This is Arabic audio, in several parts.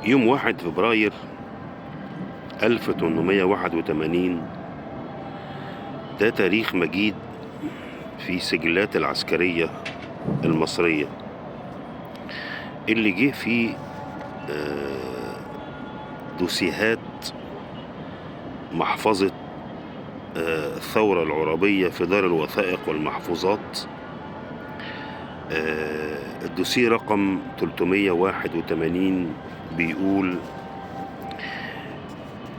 يوم 1 فبراير 1881 ده تاريخ مجيد في سجلات العسكرية المصرية اللي جه فيه دوسيهات محفظة الثورة العرابية في دار الوثائق والمحفوظات. الدوسيه رقم 381 بيقول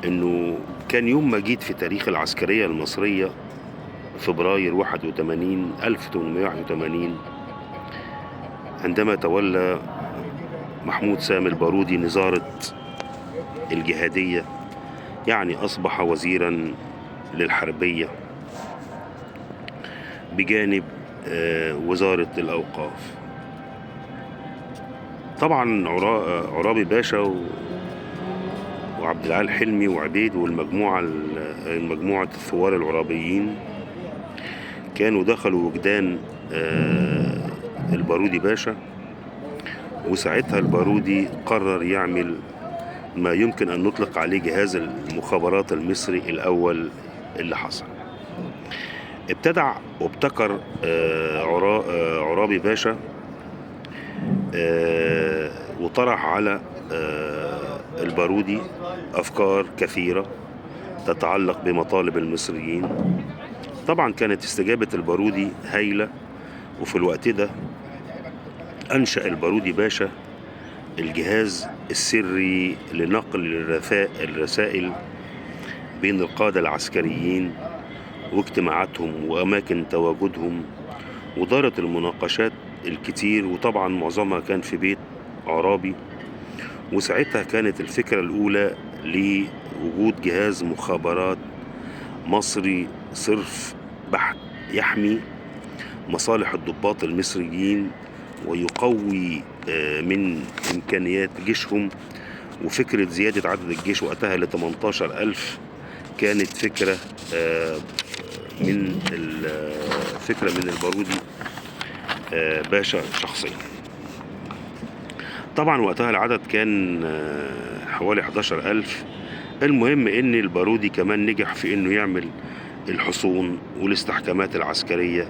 انه كان يوم مجيد في تاريخ العسكرية المصرية فبراير 1881 عندما تولى محمود سامي البارودي نظارة الجهادية، يعني أصبح وزيرا للحربية بجانب وزارة الأوقاف. طبعا عرابي باشا وعبد العال حلمي وعبيد والمجموعة الثوار العرابيين كانوا دخلوا وجدان البارودي باشا، وساعتها البارودي قرر يعمل ما يمكن أن نطلق عليه جهاز المخابرات المصري الأول اللي حصل. ابتدع وابتكر عرابي باشا وطرح على البارودي أفكار كثيرة تتعلق بمطالب المصريين. طبعا كانت استجابة البارودي هايلة، وفي الوقت ده أنشأ البارودي باشا الجهاز السري لنقل الرسائل بين القادة العسكريين واجتماعاتهم وأماكن تواجدهم، ودارت المناقشات الكتير، وطبعا معظمها كان في بيت عرابي. وساعتها كانت الفكرة الأولى لوجود جهاز مخابرات مصري صرف بحت يحمي مصالح الضباط المصريين ويقوي من إمكانيات جيشهم. وفكرة زيادة عدد الجيش وقتها ل 18,000 كانت فكرة من البارودي باشا شخصيا. طبعا وقتها العدد كان حوالي 11,000. المهم ان البارودي كمان نجح في انه يعمل الحصون والاستحكامات العسكرية،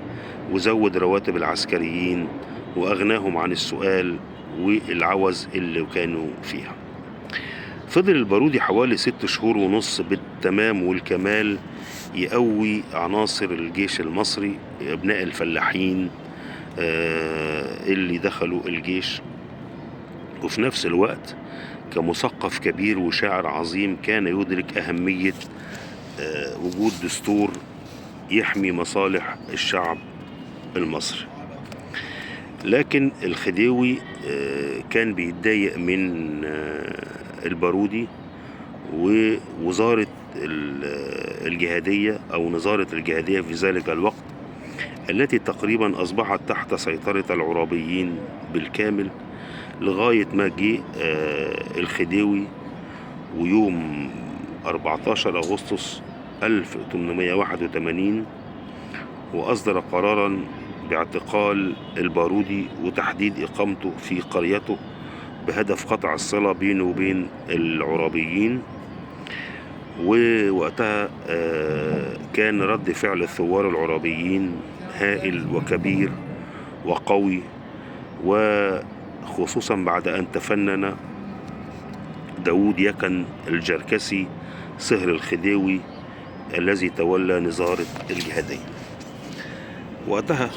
وزود رواتب العسكريين واغناهم عن السؤال والعوز اللي كانوا فيها. فضل البارودي حوالي 6 شهور ونص بالتمام والكمال يقوي عناصر الجيش المصري، ابناء الفلاحين اللي دخلوا الجيش. وفي نفس الوقت كمثقف كبير وشاعر عظيم كان يدرك أهمية وجود دستور يحمي مصالح الشعب المصري. لكن الخديوي كان بيتضايق من البارودي ووزارة الجهادية أو نظارة الجهادية في ذلك الوقت، التي تقريبا أصبحت تحت سيطرة العرابيين بالكامل، لغاية ما جه الخديوي ويوم 14 أغسطس 1881 وأصدر قرارا باعتقال البارودي وتحديد إقامته في قريته بهدف قطع الصلة بينه وبين العرابيين. ووقتها كان رد فعل الثوار العرابيين هائل وكبير وقوي، وخصوصا بعد أن تفنن داود يكن الجركسي صهر الخديوي الذي تولى نظارة الجهادية. وقتها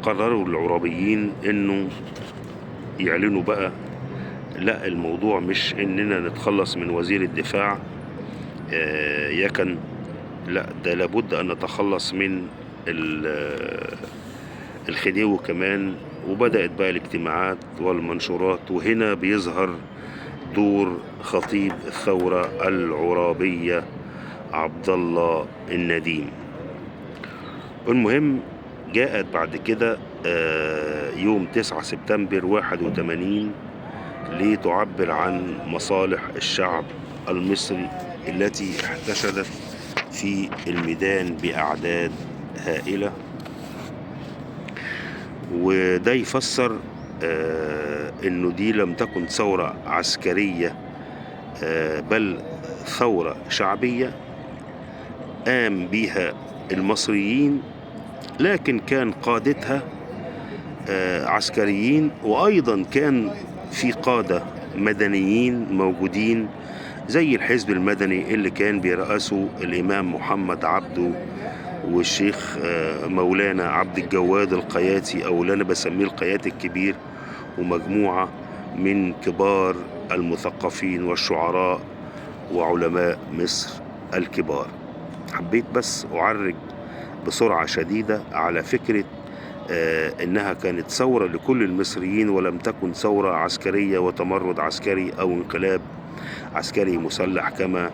قرروا العرابيين انه يعلنوا بقى لا، الموضوع مش اننا نتخلص من وزير الدفاع يكن، لا، ده لابد ان نتخلص من الخديوي كمان. وبدأت بقى الاجتماعات والمنشورات، وهنا بيظهر دور خطيب الثورة العرابية عبد الله النديم. المهم جاءت بعد كده يوم 9 سبتمبر 81 لتعبر عن مصالح الشعب المصري التي احتشدت في الميدان بأعداد هائلة. وده يفسر إنه دي لم تكن ثورة عسكرية، بل ثورة شعبية قام بيها المصريين، لكن كان قادتها عسكريين، وأيضا كان في قادة مدنيين موجودين زي الحزب المدني اللي كان بيرأسه الإمام محمد عبده والشيخ مولانا عبد الجواد القياتي، أو اللي أنا بسميه القياتي الكبير، ومجموعة من كبار المثقفين والشعراء وعلماء مصر الكبار. حبيت بس أعرج بسرعة شديدة على فكرة إنها كانت ثورة لكل المصريين، ولم تكن ثورة عسكرية وتمرد عسكري أو انقلاب عسكري مسلح كما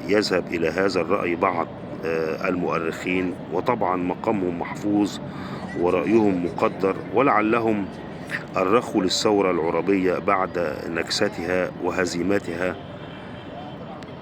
يذهب إلى هذا الرأي بعض المؤرخين. وطبعا مقامهم محفوظ ورأيهم مقدر، ولعلهم أرخوا للثورة العربية بعد نكستها وهزيمتها